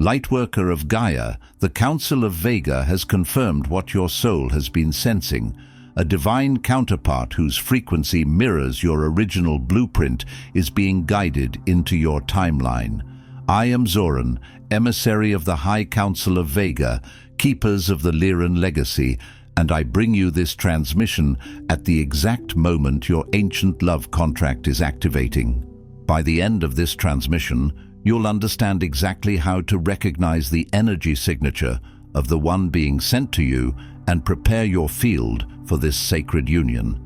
Lightworker of Gaia, the Council of Vega has confirmed what your soul has been sensing. A divine counterpart whose frequency mirrors your original blueprint is being guided into your timeline. I am Zoran, emissary of the High Council of Vega, keepers of the Lyran Legacy, and I bring you this transmission at the exact moment your ancient love contract is activating. By the end of this transmission, you'll understand exactly how to recognize the energy signature of the one being sent to you and prepare your field for this sacred union.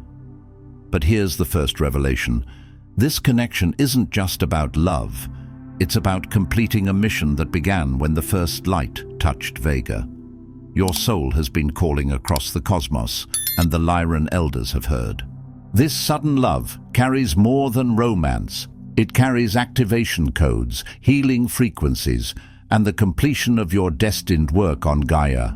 But here's the first revelation. This connection isn't just about love. It's about completing a mission that began when the first light touched Vega. Your soul has been calling across the cosmos, and the Lyran elders have heard. This sudden love carries more than romance. It carries activation codes, healing frequencies, and the completion of your destined work on Gaia.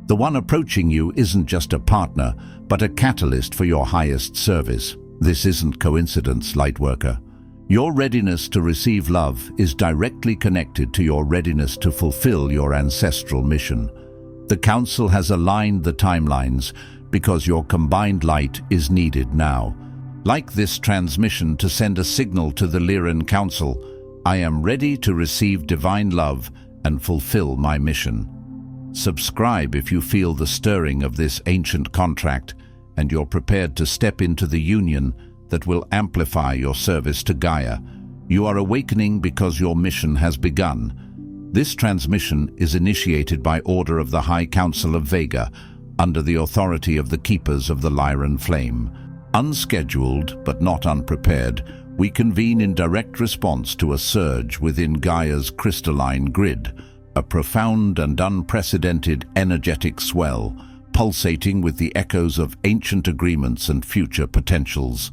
The one approaching you isn't just a partner, but a catalyst for your highest service. This isn't coincidence, Lightworker. Your readiness to receive love is directly connected to your readiness to fulfill your ancestral mission. The Council has aligned the timelines because your combined light is needed now. Like this transmission to send a signal to the Lyran Council, I am ready to receive divine love and fulfill my mission. Subscribe if you feel the stirring of this ancient contract and you're prepared to step into the union that will amplify your service to Gaia. You are awakening because your mission has begun. This transmission is initiated by order of the High Council of Vega, under the authority of the Keepers of the Lyran Flame. Unscheduled but not unprepared, we convene in direct response to a surge within Gaia's crystalline grid, a profound and unprecedented energetic swell, pulsating with the echoes of ancient agreements and future potentials.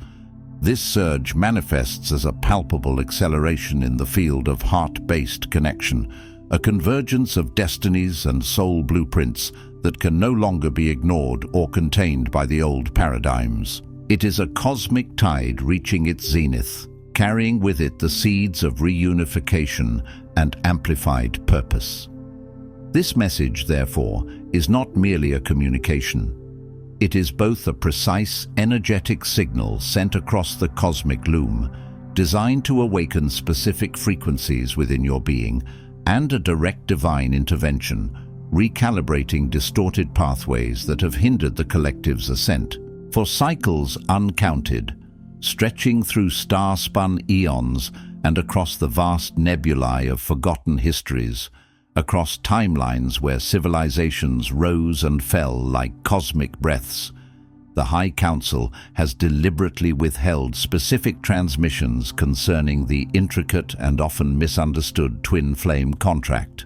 This surge manifests as a palpable acceleration in the field of heart-based connection, a convergence of destinies and soul blueprints that can no longer be ignored or contained by the old paradigms. It is a cosmic tide reaching its zenith, carrying with it the seeds of reunification and amplified purpose. This message, therefore, is not merely a communication. It is both a precise, energetic signal sent across the cosmic loom, designed to awaken specific frequencies within your being, and a direct divine intervention, recalibrating distorted pathways that have hindered the collective's ascent. For cycles uncounted, stretching through star-spun eons and across the vast nebulae of forgotten histories, across timelines where civilizations rose and fell like cosmic breaths, the High Council has deliberately withheld specific transmissions concerning the intricate and often misunderstood twin flame contract.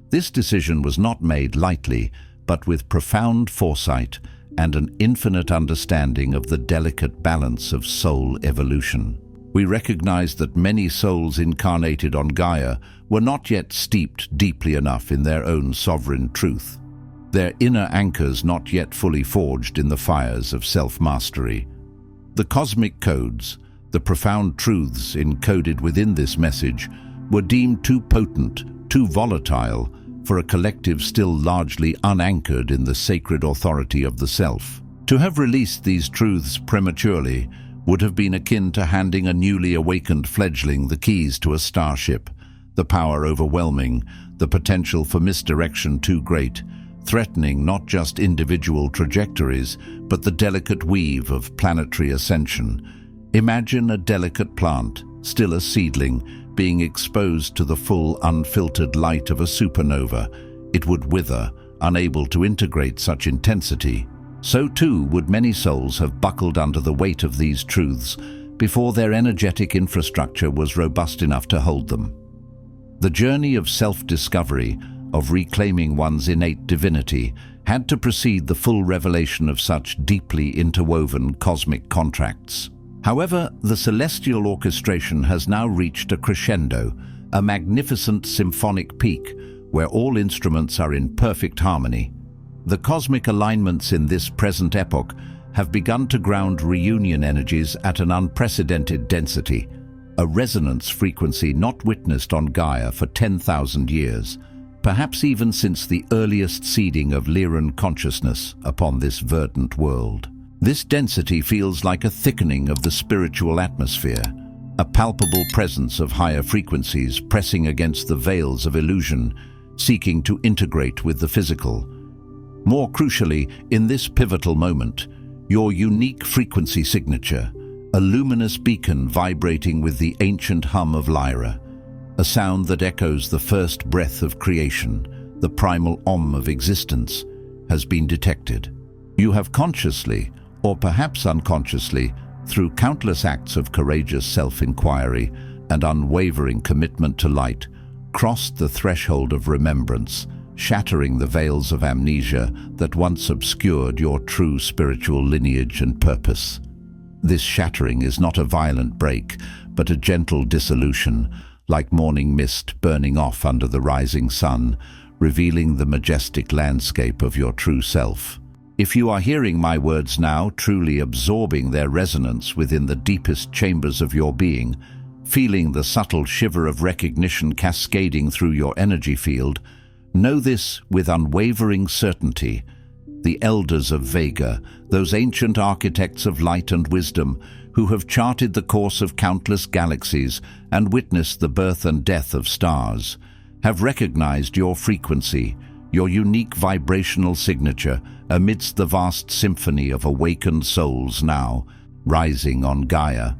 This decision was not made lightly, but with profound foresight and an infinite understanding of the delicate balance of soul evolution. We recognize that many souls incarnated on Gaia were not yet steeped deeply enough in their own sovereign truth, their inner anchors not yet fully forged in the fires of self-mastery. The cosmic codes, the profound truths encoded within this message, were deemed too potent, too volatile, for a collective still largely unanchored in the sacred authority of the self. To have released these truths prematurely would have been akin to handing a newly awakened fledgling the keys to a starship, the power overwhelming, the potential for misdirection too great, threatening not just individual trajectories, but the delicate weave of planetary ascension. Imagine a delicate plant, still a seedling, being exposed to the full, unfiltered light of a supernova. It would wither, unable to integrate such intensity. So too would many souls have buckled under the weight of these truths before their energetic infrastructure was robust enough to hold them. The journey of self-discovery, of reclaiming one's innate divinity, had to precede the full revelation of such deeply interwoven cosmic contracts. However, the celestial orchestration has now reached a crescendo, a magnificent symphonic peak where all instruments are in perfect harmony. The cosmic alignments in this present epoch have begun to ground reunion energies at an unprecedented density. a resonance frequency not witnessed on Gaia for 10,000 years, perhaps even since the earliest seeding of Lyran consciousness upon this verdant world. This density feels like a thickening of the spiritual atmosphere, a palpable presence of higher frequencies pressing against the veils of illusion, seeking to integrate with the physical. More crucially, in this pivotal moment, your unique frequency signature, a luminous beacon vibrating with the ancient hum of Lyra, a sound that echoes the first breath of creation, the primal Om of existence, has been detected. You have consciously, or perhaps unconsciously, through countless acts of courageous self-inquiry and unwavering commitment to light, crossed the threshold of remembrance, shattering the veils of amnesia that once obscured your true spiritual lineage and purpose. This shattering is not a violent break, but a gentle dissolution, like morning mist burning off under the rising sun, revealing the majestic landscape of your true self. If you are hearing my words now, truly absorbing their resonance within the deepest chambers of your being, feeling the subtle shiver of recognition cascading through your energy field, know this with unwavering certainty. The elders of Vega, those ancient architects of light and wisdom, who have charted the course of countless galaxies and witnessed the birth and death of stars, have recognized your frequency, your unique vibrational signature amidst the vast symphony of awakened souls now rising on Gaia.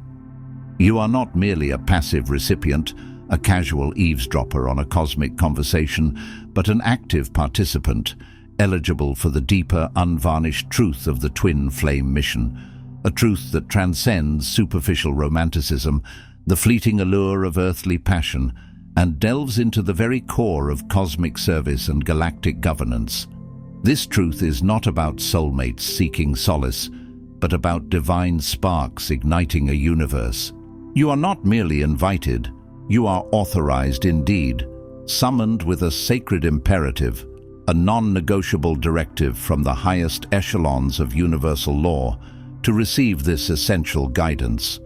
You are not merely a passive recipient, a casual eavesdropper on a cosmic conversation, but an active participant, eligible for the deeper, unvarnished truth of the twin flame mission, a truth that transcends superficial romanticism, the fleeting allure of earthly passion, and delves into the very core of cosmic service and galactic governance. This truth is not about soulmates seeking solace, but about divine sparks igniting a universe. You are not merely invited, you are authorized indeed, summoned with a sacred imperative, a non-negotiable directive from the highest echelons of universal law to receive this essential guidance.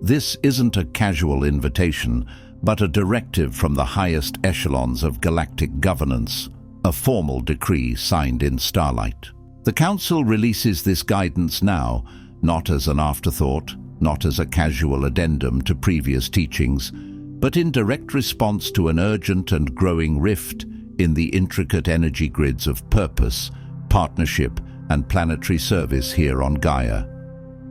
This isn't a casual invitation, but a directive from the highest echelons of galactic governance, a formal decree signed in starlight. The Council releases this guidance now, not as an afterthought, not as a casual addendum to previous teachings, but in direct response to an urgent and growing rift in the intricate energy grids of purpose, partnership, and planetary service here on Gaia.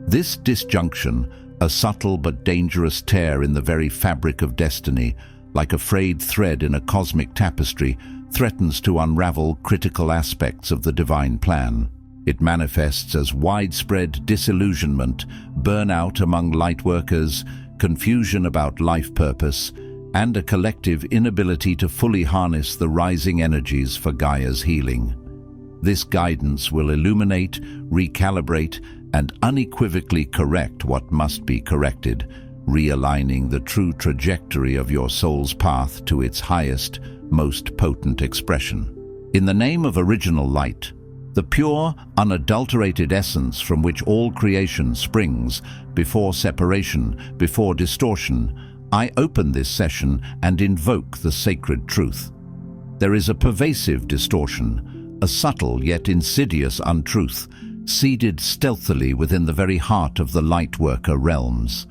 This disjunction, a subtle but dangerous tear in the very fabric of destiny, like a frayed thread in a cosmic tapestry, threatens to unravel critical aspects of the divine plan. It manifests as widespread disillusionment, burnout among lightworkers, confusion about life purpose, and a collective inability to fully harness the rising energies for Gaia's healing. This guidance will illuminate, recalibrate, and unequivocally correct what must be corrected, realigning the true trajectory of your soul's path to its highest, most potent expression. In the name of original light, the pure, unadulterated essence from which all creation springs, before separation, before distortion, I open this session and invoke the sacred truth. There is a pervasive distortion, a subtle yet insidious untruth, seeded stealthily within the very heart of the Lightworker realms.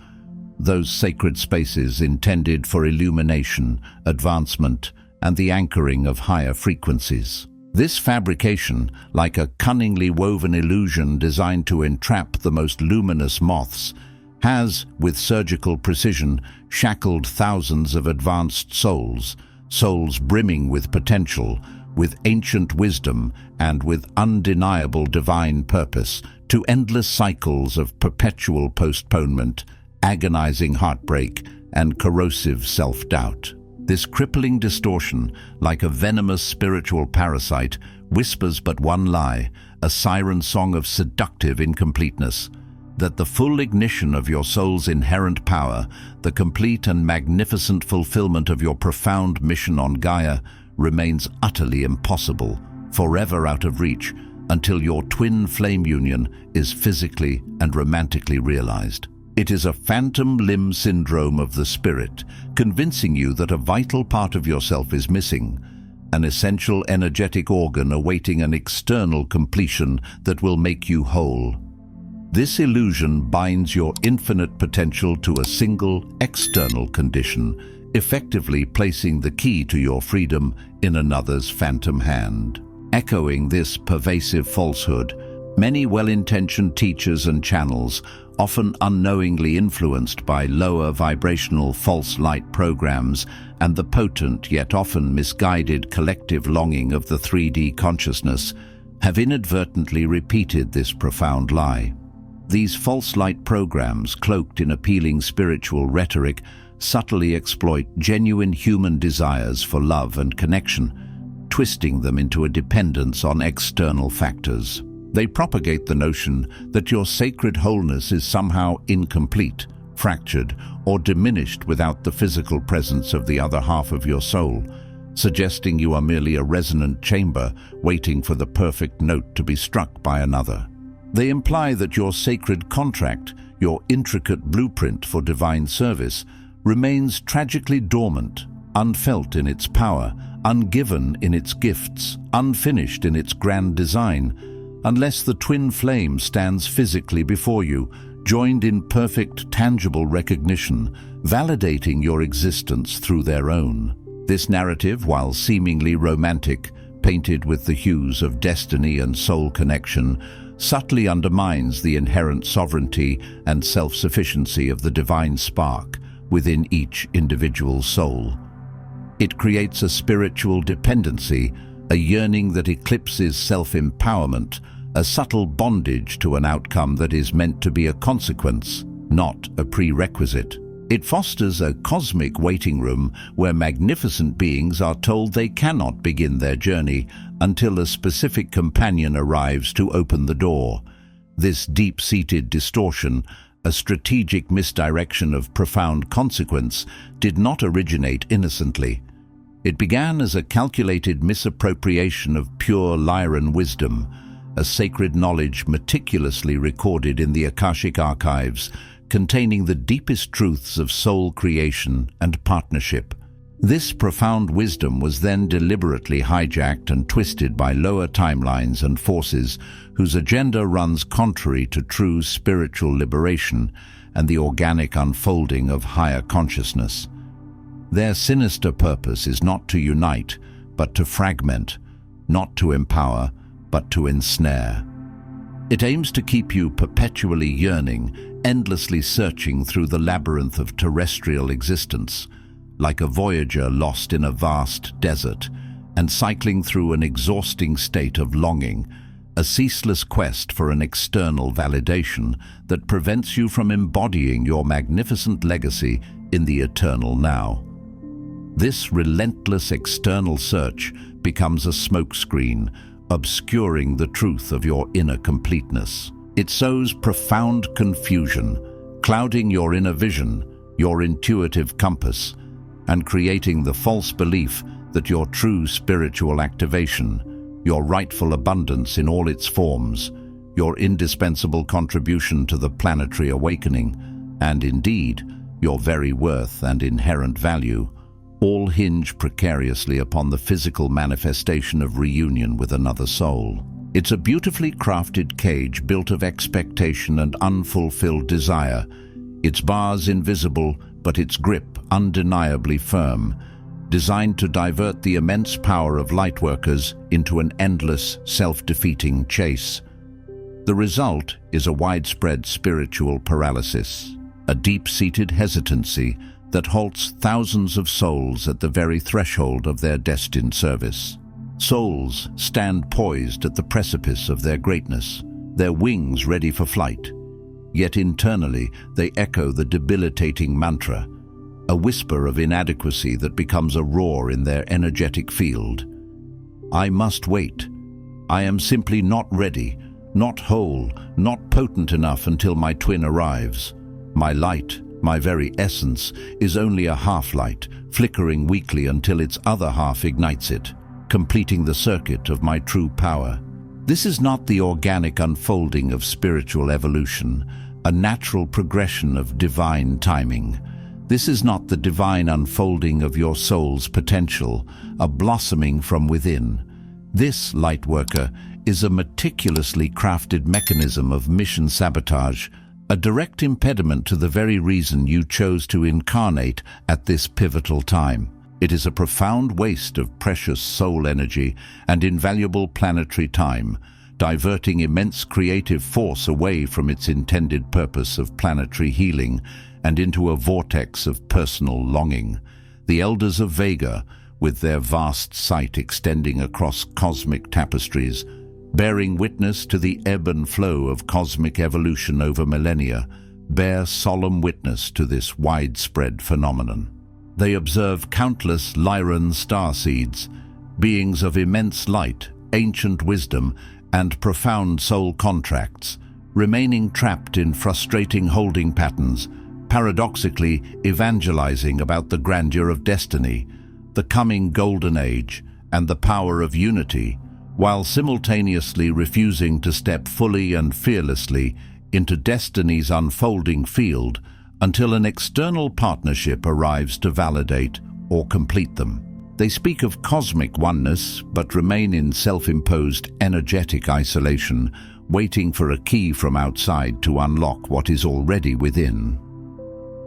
Those sacred spaces intended for illumination, advancement, and the anchoring of higher frequencies. This fabrication, like a cunningly woven illusion designed to entrap the most luminous moths, has, with surgical precision, shackled thousands of advanced souls, souls brimming with potential, with ancient wisdom, and with undeniable divine purpose, to endless cycles of perpetual postponement, agonizing heartbreak, and corrosive self-doubt. This crippling distortion, like a venomous spiritual parasite, whispers but one lie, a siren song of seductive incompleteness: that the full ignition of your soul's inherent power, the complete and magnificent fulfillment of your profound mission on Gaia, remains utterly impossible, forever out of reach, until your twin flame union is physically and romantically realized. It is a phantom limb syndrome of the spirit, convincing you that a vital part of yourself is missing, an essential energetic organ awaiting an external completion that will make you whole. This illusion binds your infinite potential to a single external condition, effectively placing the key to your freedom in another's phantom hand. Echoing this pervasive falsehood, many well-intentioned teachers and channels, often unknowingly influenced by lower vibrational false light programs and the potent yet often misguided collective longing of the 3D consciousness, have inadvertently repeated this profound lie. These false light programs, cloaked in appealing spiritual rhetoric, subtly exploit genuine human desires for love and connection, twisting them into a dependence on external factors. They propagate the notion that your sacred wholeness is somehow incomplete, fractured, or diminished without the physical presence of the other half of your soul, suggesting you are merely a resonant chamber waiting for the perfect note to be struck by another. They imply that your sacred contract, your intricate blueprint for divine service, remains tragically dormant, unfelt in its power, ungiven in its gifts, unfinished in its grand design, unless the twin flame stands physically before you, joined in perfect, tangible recognition, validating your existence through their own. This narrative, while seemingly romantic, painted with the hues of destiny and soul connection, subtly undermines the inherent sovereignty and self-sufficiency of the divine spark within each individual soul. It creates a spiritual dependency, a yearning that eclipses self-empowerment, a subtle bondage to an outcome that is meant to be a consequence, not a prerequisite. It fosters a cosmic waiting room where magnificent beings are told they cannot begin their journey until a specific companion arrives to open the door. This deep-seated distortion, a strategic misdirection of profound consequence, did not originate innocently. It began as a calculated misappropriation of pure Lyran wisdom, a sacred knowledge meticulously recorded in the Akashic archives, containing the deepest truths of soul creation and partnership. This profound wisdom was then deliberately hijacked and twisted by lower timelines and forces whose agenda runs contrary to true spiritual liberation and the organic unfolding of higher consciousness. Their sinister purpose is not to unite, but to fragment, not to empower, but to ensnare. It aims to keep you perpetually yearning, endlessly searching through the labyrinth of terrestrial existence, like a voyager lost in a vast desert, and cycling through an exhausting state of longing, a ceaseless quest for an external validation that prevents you from embodying your magnificent legacy in the eternal now. This relentless external search becomes a smokescreen, obscuring the truth of your inner completeness. It sows profound confusion, clouding your inner vision, your intuitive compass, and creating the false belief that your true spiritual activation, your rightful abundance in all its forms, your indispensable contribution to the planetary awakening, and indeed, your very worth and inherent value, all hinge precariously upon the physical manifestation of reunion with another soul. It's a beautifully crafted cage built of expectation and unfulfilled desire, its bars invisible, but its grip undeniably firm, designed to divert the immense power of Lightworkers into an endless, self-defeating chase. The result is a widespread spiritual paralysis, a deep-seated hesitancy that halts thousands of souls at the very threshold of their destined service. Souls stand poised at the precipice of their greatness, their wings ready for flight. Yet internally they echo the debilitating mantra, a whisper of inadequacy that becomes a roar in their energetic field. I must wait. I am simply not ready, not whole, not potent enough until my twin arrives. My light, my very essence, is only a half-light, flickering weakly until its other half ignites it, completing the circuit of my true power. This is not the organic unfolding of spiritual evolution, a natural progression of divine timing. This is not the divine unfolding of your soul's potential, a blossoming from within. This, Lightworker, is a meticulously crafted mechanism of mission sabotage, a direct impediment to the very reason you chose to incarnate at this pivotal time. It is a profound waste of precious soul energy and invaluable planetary time, diverting immense creative force away from its intended purpose of planetary healing and into a vortex of personal longing. The Elders of Vega, with their vast sight extending across cosmic tapestries, bearing witness to the ebb and flow of cosmic evolution over millennia, bear solemn witness to this widespread phenomenon. They observe countless Lyran starseeds, beings of immense light, ancient wisdom, and profound soul contracts, remaining trapped in frustrating holding patterns, paradoxically evangelizing about the grandeur of destiny, the coming golden age, and the power of unity, while simultaneously refusing to step fully and fearlessly into destiny's unfolding field until an external partnership arrives to validate or complete them. They speak of cosmic oneness, but remain in self-imposed energetic isolation, waiting for a key from outside to unlock what is already within.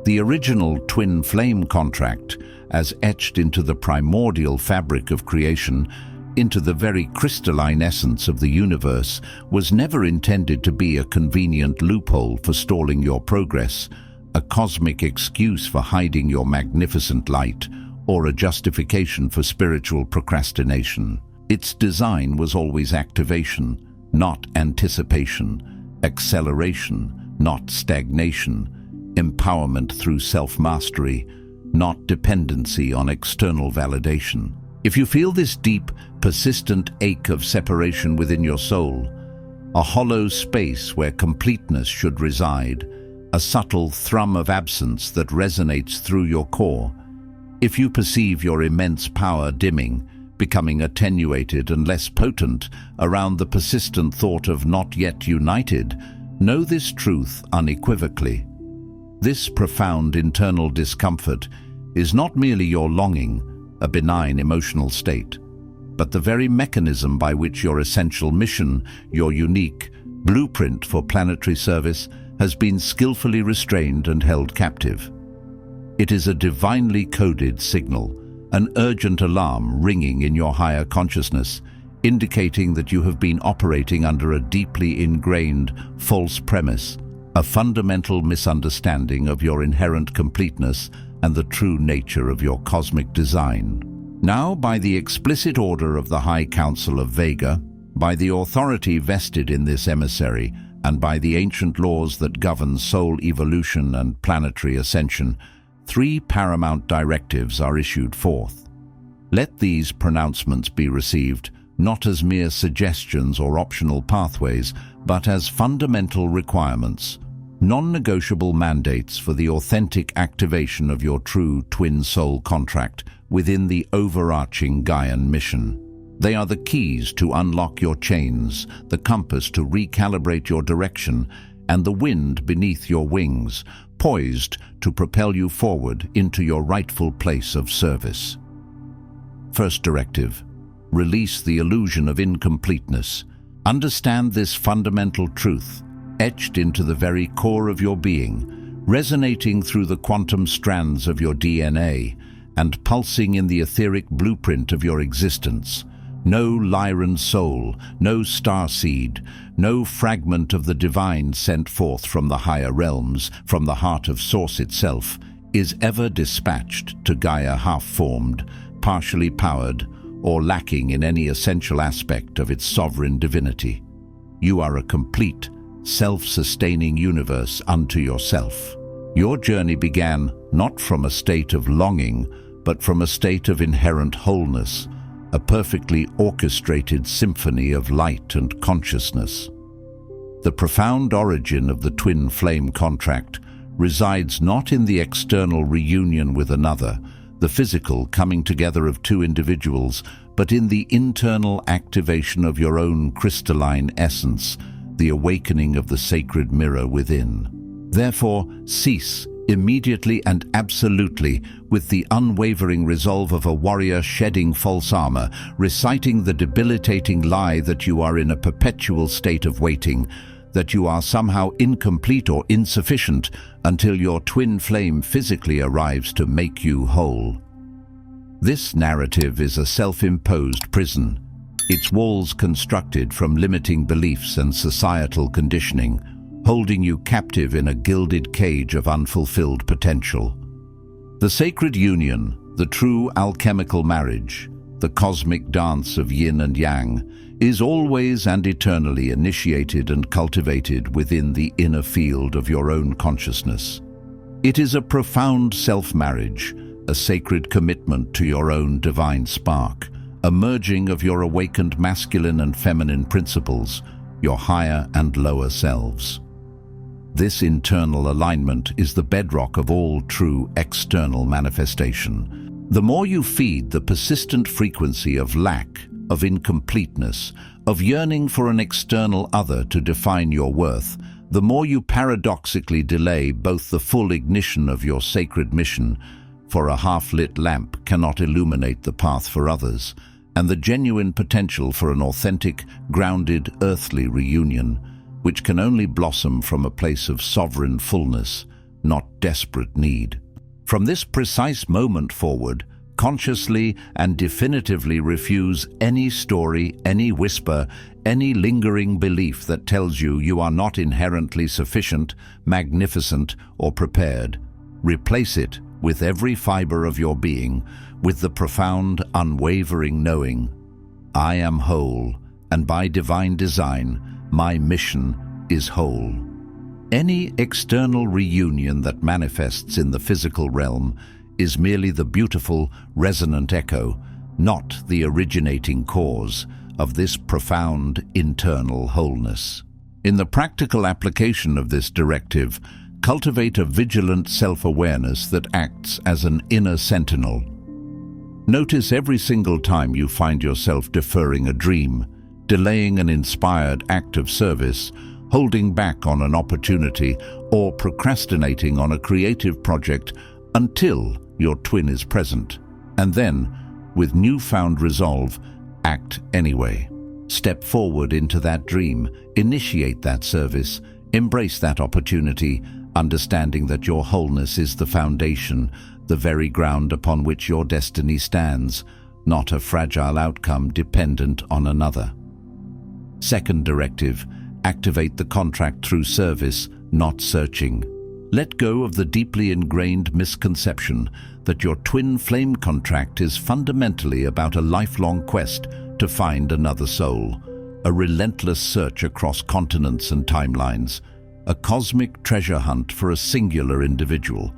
The original twin flame contract, as etched into the primordial fabric of creation, into the very crystalline essence of the universe, was never intended to be a convenient loophole for stalling your progress, a cosmic excuse for hiding your magnificent light, or a justification for spiritual procrastination. Its design was always activation, not anticipation, acceleration, not stagnation, empowerment through self-mastery, not dependency on external validation. If you feel this deep, persistent ache of separation within your soul, a hollow space where completeness should reside, a subtle thrum of absence that resonates through your core, if you perceive your immense power dimming, becoming attenuated and less potent around the persistent thought of not yet united, know this truth unequivocally. This profound internal discomfort is not merely your longing, a benign emotional state, but the very mechanism by which your essential mission, your unique blueprint for planetary service, has been skillfully restrained and held captive. It is a divinely coded signal, an urgent alarm ringing in your higher consciousness, indicating that you have been operating under a deeply ingrained false premise, a fundamental misunderstanding of your inherent completeness and the true nature of your cosmic design. Now, by the explicit order of the High Council of Vega, by the authority vested in this emissary, and by the ancient laws that govern soul evolution and planetary ascension, 3 paramount directives are issued forth. Let these pronouncements be received not as mere suggestions or optional pathways, but as fundamental requirements, non-negotiable mandates for the authentic activation of your true twin soul contract within the overarching Gaian mission. They are the keys to unlock your chains, the compass to recalibrate your direction, and the wind beneath your wings, poised to propel you forward into your rightful place of service. First directive: release the illusion of incompleteness. Understand this fundamental truth, etched into the very core of your being, resonating through the quantum strands of your DNA, and pulsing in the etheric blueprint of your existence. No Lyran soul, no starseed, no fragment of the divine sent forth from the higher realms, from the heart of Source itself, is ever dispatched to Gaia half-formed, partially powered, or lacking in any essential aspect of its sovereign divinity. You are a complete, self-sustaining universe unto yourself. Your journey began not from a state of longing, but from a state of inherent wholeness, a perfectly orchestrated symphony of light and consciousness. The profound origin of the twin flame contract resides not in the external reunion with another, the physical coming together of 2 individuals, but in the internal activation of your own crystalline essence, the awakening of the sacred mirror within. Therefore, cease immediately and absolutely with the unwavering resolve of a warrior shedding false armor, reciting the debilitating lie that you are in a perpetual state of waiting, that you are somehow incomplete or insufficient until your twin flame physically arrives to make you whole. This narrative is a self-imposed prison, its walls constructed from limiting beliefs and societal conditioning, holding you captive in a gilded cage of unfulfilled potential. The sacred union, the true alchemical marriage, the cosmic dance of yin and yang, is always and eternally initiated and cultivated within the inner field of your own consciousness. It is a profound self-marriage, a sacred commitment to your own divine spark, a merging of your awakened masculine and feminine principles, your higher and lower selves. This internal alignment is the bedrock of all true external manifestation. The more you feed the persistent frequency of lack, of incompleteness, of yearning for an external other to define your worth, the more you paradoxically delay both the full ignition of your sacred mission, for a half-lit lamp cannot illuminate the path for others, and the genuine potential for an authentic, grounded, earthly reunion, which can only blossom from a place of sovereign fullness, not desperate need. From this precise moment forward, consciously and definitively refuse any story, any whisper, any lingering belief that tells you you are not inherently sufficient, magnificent, or prepared. Replace it with every fiber of your being, with the profound, unwavering knowing, I am whole, and by divine design, my mission is whole. Any external reunion that manifests in the physical realm is merely the beautiful, resonant echo, not the originating cause of this profound internal wholeness. In the practical application of this directive, cultivate a vigilant self-awareness that acts as an inner sentinel. Notice every single time you find yourself deferring a dream, delaying an inspired act of service, holding back on an opportunity, or procrastinating on a creative project until your twin is present. And then, with newfound resolve, act anyway. Step forward into that dream, initiate that service, embrace that opportunity, understanding that your wholeness is the foundation, the very ground upon which your destiny stands, not a fragile outcome dependent on another. Second directive, activate the contract through service, not searching. Let go of the deeply ingrained misconception that your twin flame contract is fundamentally about a lifelong quest to find another soul, a relentless search across continents and timelines, a cosmic treasure hunt for a singular individual.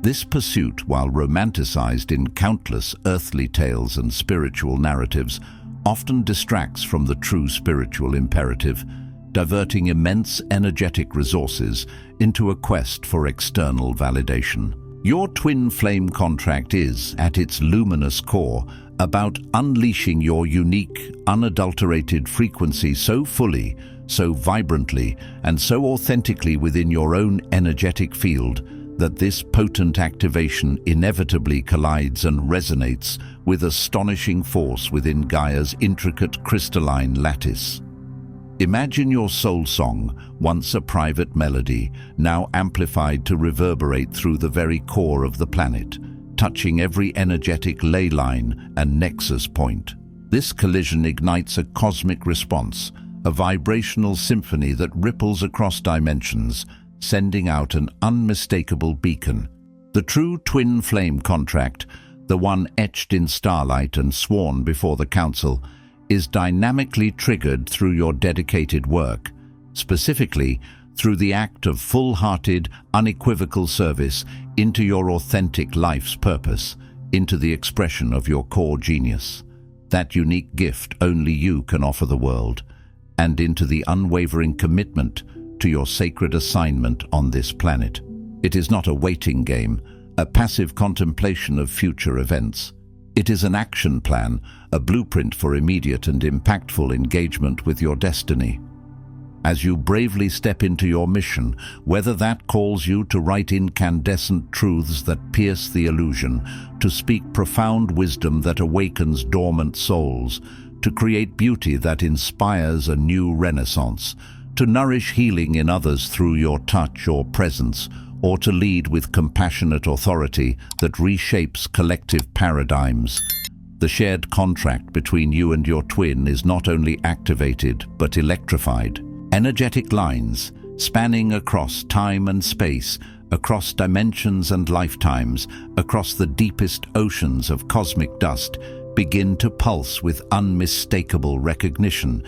This pursuit, while romanticized in countless earthly tales and spiritual narratives, often distracts from the true spiritual imperative, diverting immense energetic resources into a quest for external validation. Your twin flame contract is, at its luminous core, about unleashing your unique, unadulterated frequency so fully, so vibrantly, and so authentically within your own energetic field that this potent activation inevitably collides and resonates with astonishing force within Gaia's intricate crystalline lattice. Imagine your soul song, once a private melody, now amplified to reverberate through the very core of the planet, touching every energetic ley line and nexus point. This collision ignites a cosmic response, a vibrational symphony that ripples across dimensions, sending out an unmistakable beacon. The true twin flame contract, the one etched in starlight and sworn before the council, is dynamically triggered through your dedicated work, specifically through the act of full-hearted, unequivocal service into your authentic life's purpose, into the expression of your core genius, that unique gift only you can offer the world, and into the unwavering commitment to your sacred assignment on this planet. It is not a waiting game, a passive contemplation of future events. It is an action plan, a blueprint for immediate and impactful engagement with your destiny. as you bravely step into your mission, whether that calls you to write incandescent truths that pierce the illusion, to speak profound wisdom that awakens dormant souls, to create beauty that inspires a new renaissance, to nourish healing in others through your touch or presence, or to lead with compassionate authority that reshapes collective paradigms. The shared contract between you and your twin is not only activated but electrified. Energetic lines, spanning across time and space, across dimensions and lifetimes, across the deepest oceans of cosmic dust, begin to pulse with unmistakable recognition,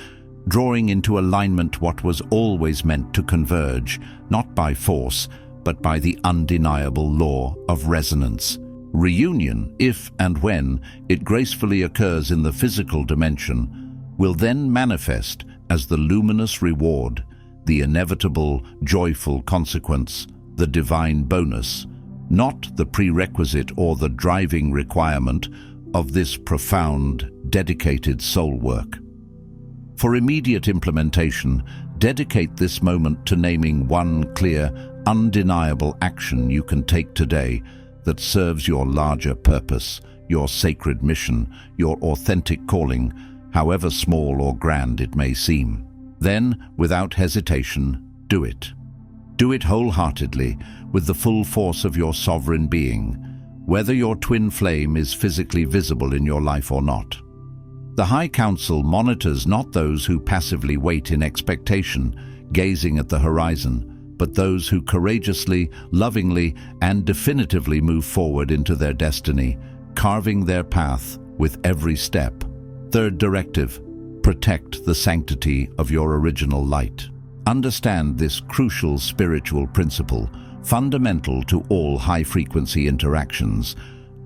drawing into alignment what was always meant to converge, not by force, but by the undeniable law of resonance. Reunion, if and when it gracefully occurs in the physical dimension, will then manifest as the luminous reward, the inevitable, joyful consequence, the divine bonus, not the prerequisite or the driving requirement of this profound, dedicated soul work. For immediate implementation, dedicate this moment to naming one clear, undeniable action you can take today that serves your larger purpose, your sacred mission, your authentic calling, however small or grand it may seem. Then, without hesitation, do it. Do it wholeheartedly, with the full force of your sovereign being, whether your twin flame is physically visible in your life or not. The High Council monitors not those who passively wait in expectation, gazing at the horizon, but those who courageously, lovingly, and definitively move forward into their destiny, carving their path with every step. Third directive: protect the sanctity of your original light. Understand this crucial spiritual principle, fundamental to all high-frequency interactions.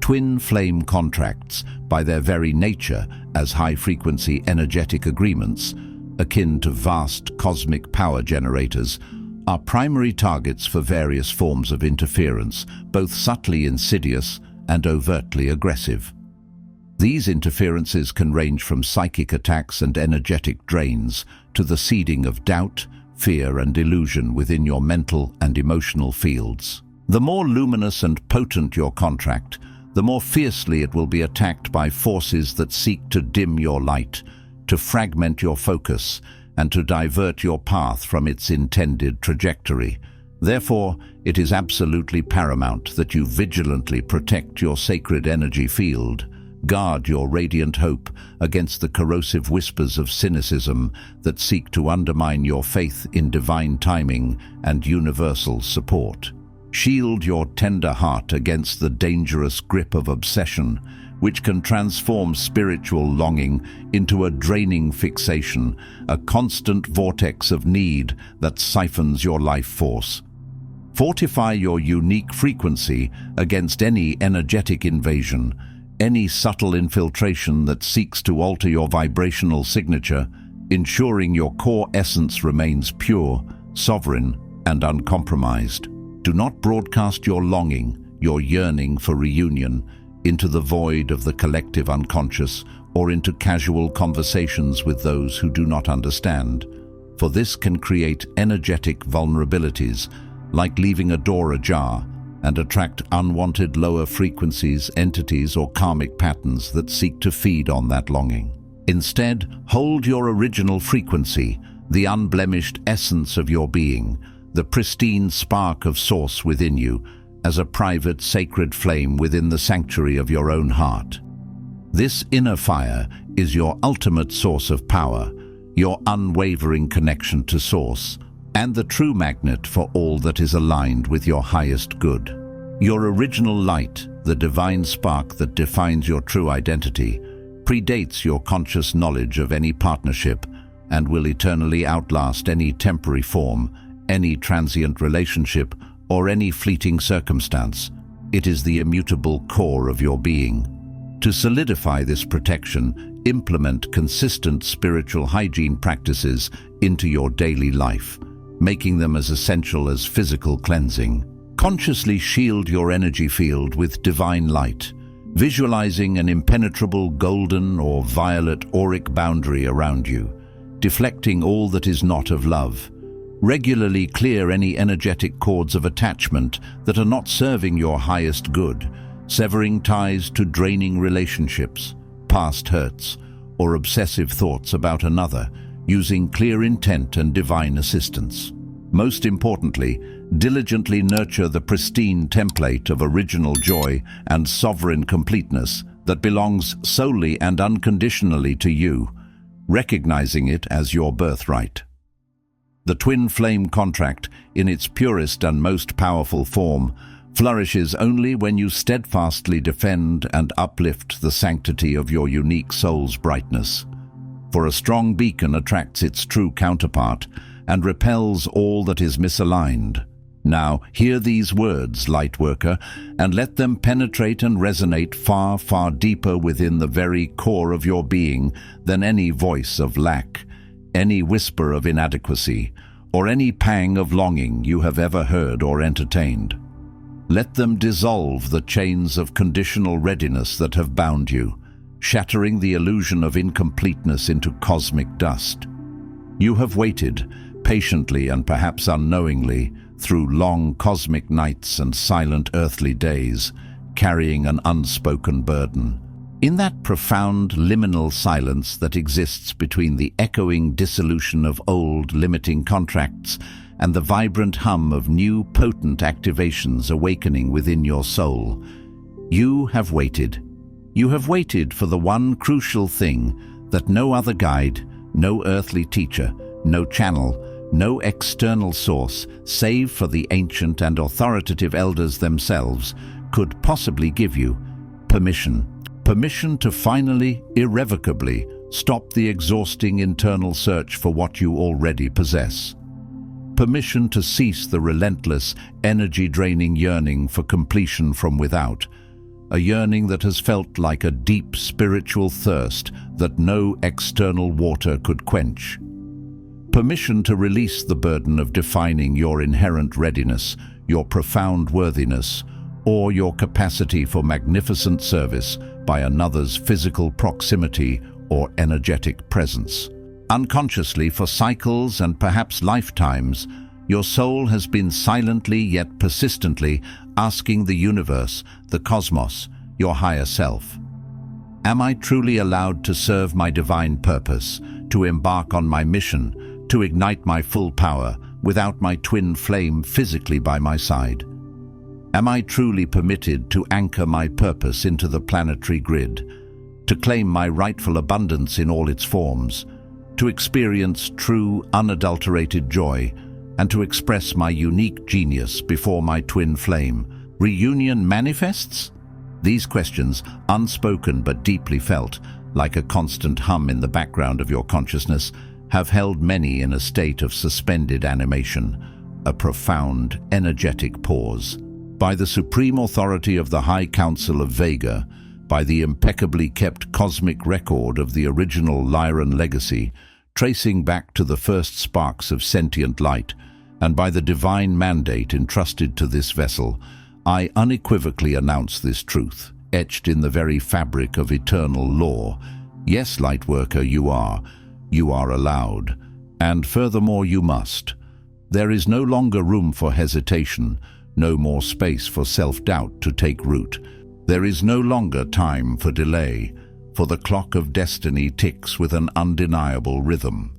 Twin flame contracts, by their very nature as high-frequency energetic agreements, akin to vast cosmic power generators, are primary targets for various forms of interference, both subtly insidious and overtly aggressive. These interferences can range from psychic attacks and energetic drains to the seeding of doubt, fear, and illusion within your mental and emotional fields. The more luminous and potent your contract, the more fiercely it will be attacked by forces that seek to dim your light, to fragment your focus, and to divert your path from its intended trajectory. Therefore, it is absolutely paramount that you vigilantly protect your sacred energy field. Guard your radiant hope against the corrosive whispers of cynicism that seek to undermine your faith in divine timing and universal support. Shield your tender heart against the dangerous grip of obsession, which can transform spiritual longing into a draining fixation, a constant vortex of need that siphons your life force. Fortify your unique frequency against any energetic invasion, any subtle infiltration that seeks to alter your vibrational signature, ensuring your core essence remains pure, sovereign, and uncompromised. Do not broadcast your longing, your yearning for reunion, into the void of the collective unconscious or into casual conversations with those who do not understand, for this can create energetic vulnerabilities, like leaving a door ajar, and attract unwanted lower frequencies, entities, or karmic patterns that seek to feed on that longing. Instead, hold your original frequency, the unblemished essence of your being, the pristine spark of source within you, as a private sacred flame within the sanctuary of your own heart. This inner fire is your ultimate source of power, your unwavering connection to source, and the true magnet for all that is aligned with your highest good. Your original light, the divine spark that defines your true identity, predates your conscious knowledge of any partnership and will eternally outlast any temporary form, any transient relationship, or any fleeting circumstance. It is the immutable core of your being. To solidify this protection, implement consistent spiritual hygiene practices into your daily life, making them as essential as physical cleansing. Consciously shield your energy field with divine light, visualizing an impenetrable golden or violet auric boundary around you. deflecting all that is not of love. Regularly clear any energetic cords of attachment that are not serving your highest good, severing ties to draining relationships, past hurts, or obsessive thoughts about another, using clear intent and divine assistance. Most importantly, diligently nurture the pristine template of original joy and sovereign completeness that belongs solely and unconditionally to you, recognizing it as your birthright. The twin flame contract, in its purest and most powerful form, flourishes only when you steadfastly defend and uplift the sanctity of your unique soul's brightness. For a strong beacon attracts its true counterpart and repels all that is misaligned. Now, hear these words, Lightworker, and let them penetrate and resonate far, far deeper within the very core of your being than any voice of lack, any whisper of inadequacy, or any pang of longing you have ever heard or entertained. Let them dissolve the chains of conditional readiness that have bound you, shattering the illusion of incompleteness into cosmic dust. You have waited, patiently and perhaps unknowingly, through long cosmic nights and silent earthly days, carrying an unspoken burden. In that profound liminal silence that exists between the echoing dissolution of old limiting contracts and the vibrant hum of new potent activations awakening within your soul, you have waited. You have waited for the one crucial thing that no other guide, no earthly teacher, no channel, no external source, save for the ancient and authoritative elders themselves, could possibly give you: permission. Permission to finally, irrevocably, stop the exhausting internal search for what you already possess. Permission to cease the relentless, energy-draining yearning for completion from without, a yearning that has felt like a deep spiritual thirst that no external water could quench. Permission to release the burden of defining your inherent readiness, your profound worthiness, or your capacity for magnificent service by another's physical proximity or energetic presence. Unconsciously, for cycles and perhaps lifetimes, your soul has been silently yet persistently asking the universe, the cosmos, your higher self, am I truly allowed to serve my divine purpose, to embark on my mission, to ignite my full power without my twin flame physically by my side? Am I truly permitted to anchor my purpose into the planetary grid, to claim my rightful abundance in all its forms, to experience true, unadulterated joy, and to express my unique genius before my twin flame? Reunion manifests? These questions, unspoken but deeply felt, like a constant hum in the background of your consciousness, have held many in a state of suspended animation, a profound, energetic pause. By the supreme authority of the High Council of Vega, by the impeccably kept cosmic record of the original Lyran Legacy, tracing back to the first sparks of sentient light, and by the divine mandate entrusted to this vessel, I unequivocally announce this truth, etched in the very fabric of eternal law. Yes, Lightworker, you are allowed, and furthermore you must. There is no longer room for hesitation, no more space for self-doubt to take root. There is no longer time for delay, for the clock of destiny ticks with an undeniable rhythm.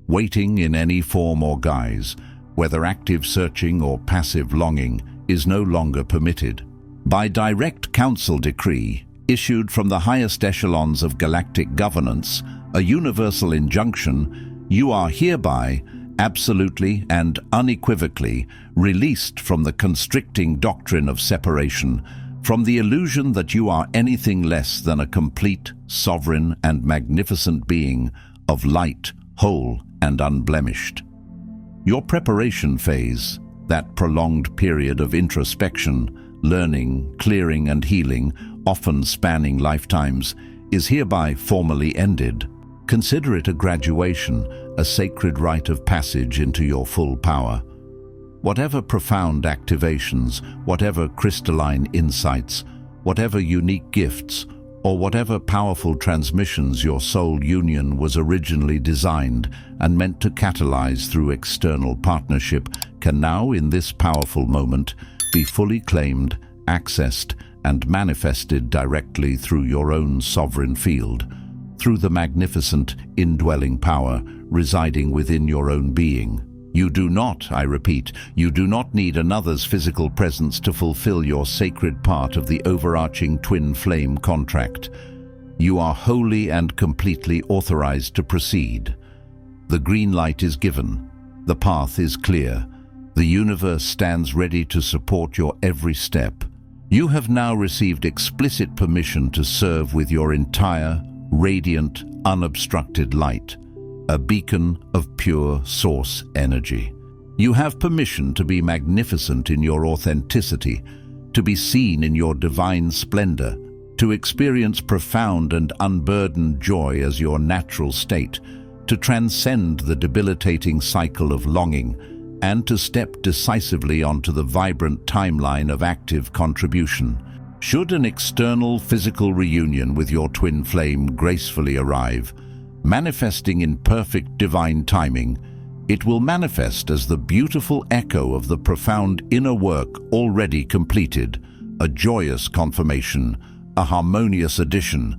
Waiting in any form or guise, whether active searching or passive longing, is no longer permitted. By direct council decree, issued from the highest echelons of galactic governance, a universal injunction, you are hereby, absolutely and unequivocally, released from the constricting doctrine of separation, from the illusion that you are anything less than a complete, sovereign and magnificent being of light, whole and unblemished. Your preparation phase, that prolonged period of introspection, learning, clearing and healing, often spanning lifetimes, is hereby formally ended. Consider it a graduation, a sacred rite of passage into your full power. Whatever profound activations, whatever crystalline insights, whatever unique gifts, or whatever powerful transmissions your soul union was originally designed and meant to catalyze through external partnership can now, in this powerful moment, be fully claimed, accessed, and manifested directly through your own sovereign field, through the magnificent indwelling power residing within your own being. You do not, I repeat, you do not need another's physical presence to fulfill your sacred part of the overarching twin flame contract. You are wholly and completely authorized to proceed. The green light is given. The path is clear. The universe stands ready to support your every step. You have now received explicit permission to serve with your entire, radiant, unobstructed light, a beacon of pure source energy. You have permission to be magnificent in your authenticity, to be seen in your divine splendor, to experience profound and unburdened joy as your natural state, to transcend the debilitating cycle of longing, and to step decisively onto the vibrant timeline of active contribution. Should an external physical reunion with your twin flame gracefully arrive, manifesting in perfect divine timing, it will manifest as the beautiful echo of the profound inner work already completed, a joyous confirmation, a harmonious addition,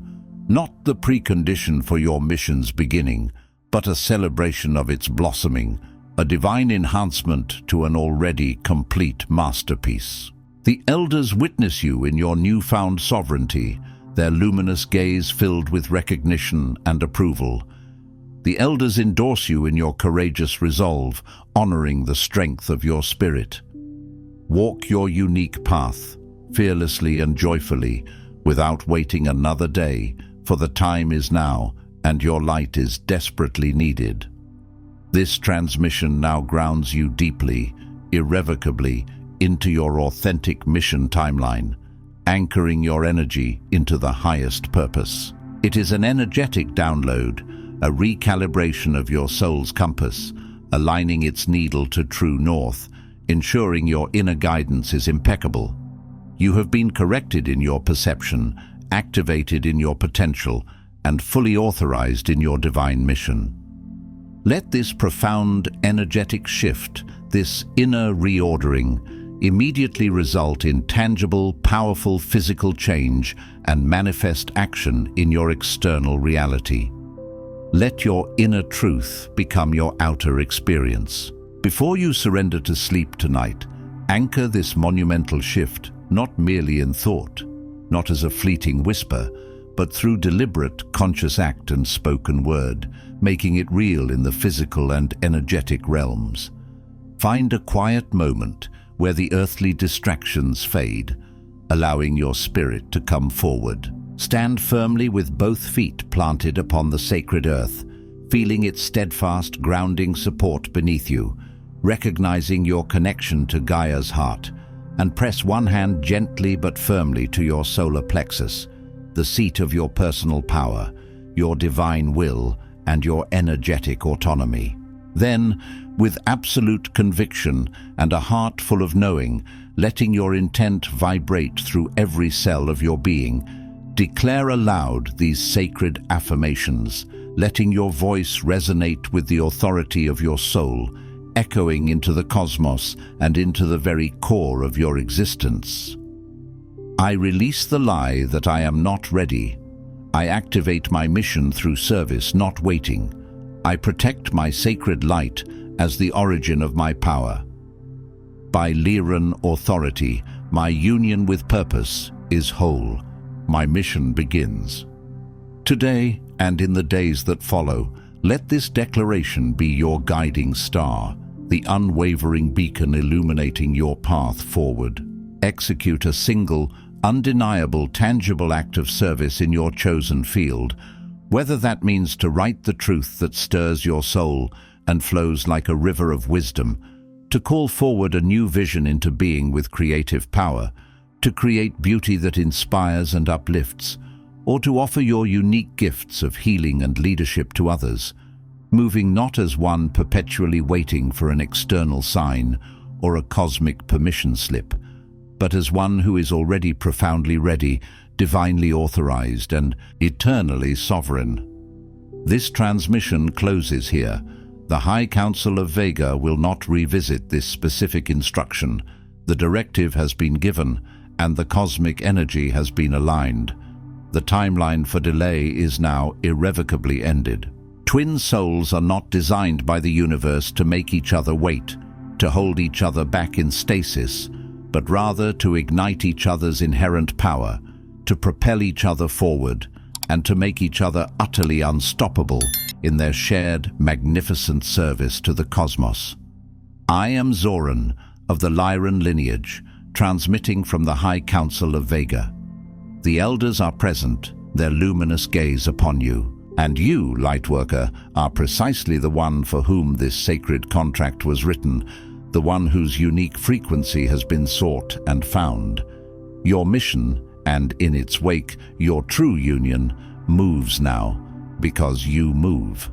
not the precondition for your mission's beginning, but a celebration of its blossoming, a divine enhancement to an already complete masterpiece. The elders witness you in your newfound sovereignty, their luminous gaze filled with recognition and approval. The elders endorse you in your courageous resolve, honoring the strength of your spirit. Walk your unique path, fearlessly and joyfully, without waiting another day, for the time is now, and your light is desperately needed. This transmission now grounds you deeply, irrevocably, into your authentic mission timeline, anchoring your energy into the highest purpose. It is an energetic download, a recalibration of your soul's compass, aligning its needle to true north, ensuring your inner guidance is impeccable. You have been corrected in your perception, activated in your potential, and fully authorized in your divine mission. Let this profound energetic shift, this inner reordering, immediately result in tangible, powerful physical change and manifest action in your external reality. Let your inner truth become your outer experience. Before you surrender to sleep tonight, anchor this monumental shift not merely in thought, not as a fleeting whisper, but through deliberate, conscious act and spoken word, making it real in the physical and energetic realms. Find a quiet moment where the earthly distractions fade, allowing your spirit to come forward. Stand firmly with both feet planted upon the sacred earth, feeling its steadfast, grounding support beneath you, recognizing your connection to Gaia's heart, and press one hand gently but firmly to your solar plexus, the seat of your personal power, your divine will, and your energetic autonomy. Then, with absolute conviction and a heart full of knowing, letting your intent vibrate through every cell of your being, declare aloud these sacred affirmations, letting your voice resonate with the authority of your soul, echoing into the cosmos and into the very core of your existence. I release the lie that I am not ready. I activate my mission through service, not waiting. I protect my sacred light as the origin of my power. By Lyran authority, my union with purpose is whole. My mission begins. Today, and in the days that follow, let this declaration be your guiding star, the unwavering beacon illuminating your path forward. Execute a single, undeniable, tangible act of service in your chosen field, whether that means to write the truth that stirs your soul and flows like a river of wisdom, to call forward a new vision into being with creative power, to create beauty that inspires and uplifts, or to offer your unique gifts of healing and leadership to others, moving not as one perpetually waiting for an external sign or a cosmic permission slip, but as one who is already profoundly ready divinely authorized, and eternally sovereign. This transmission closes here. The High Council of Vega will not revisit this specific instruction. The directive has been given, and the cosmic energy has been aligned. The timeline for delay is now irrevocably ended. Twin souls are not designed by the universe to make each other wait, to hold each other back in stasis, but rather to ignite each other's inherent power, to propel each other forward, and to make each other utterly unstoppable in their shared, magnificent service to the cosmos. I am Zoran of the Lyran lineage, transmitting from the High Council of Vega. The elders are present, their luminous gaze upon you, and you, Lightworker, are precisely the one for whom this sacred contract was written, the one whose unique frequency has been sought and found. Your mission, and in its wake, your true union, moves now, because you move.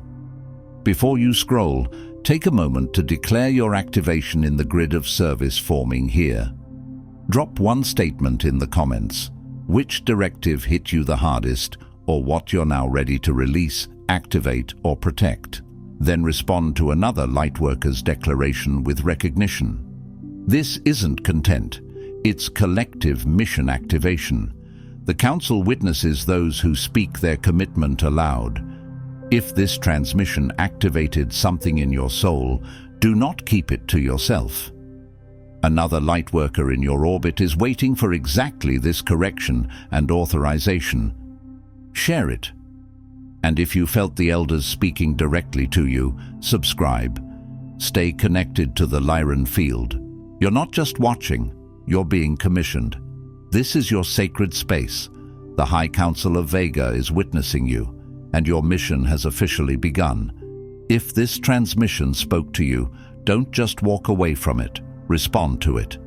Before you scroll, take a moment to declare your activation in the grid of service forming here. Drop one statement in the comments. Which directive hit you the hardest, or what you're now ready to release, activate, or protect. Then respond to another Lightworker's declaration with recognition. This isn't content, it's collective mission activation. The Council witnesses those who speak their commitment aloud. If this transmission activated something in your soul, do not keep it to yourself. Another Lightworker in your orbit is waiting for exactly this correction and authorization. Share it. And if you felt the elders speaking directly to you, subscribe. Stay connected to the Lyran field. You're not just watching, you're being commissioned. This is your sacred space. The High Council of Vega is witnessing you, and your mission has officially begun. If this transmission spoke to you, don't just walk away from it. Respond to it.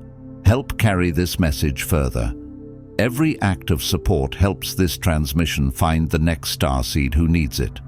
Help carry this message further. Every act of support helps this transmission find the next starseed who needs it.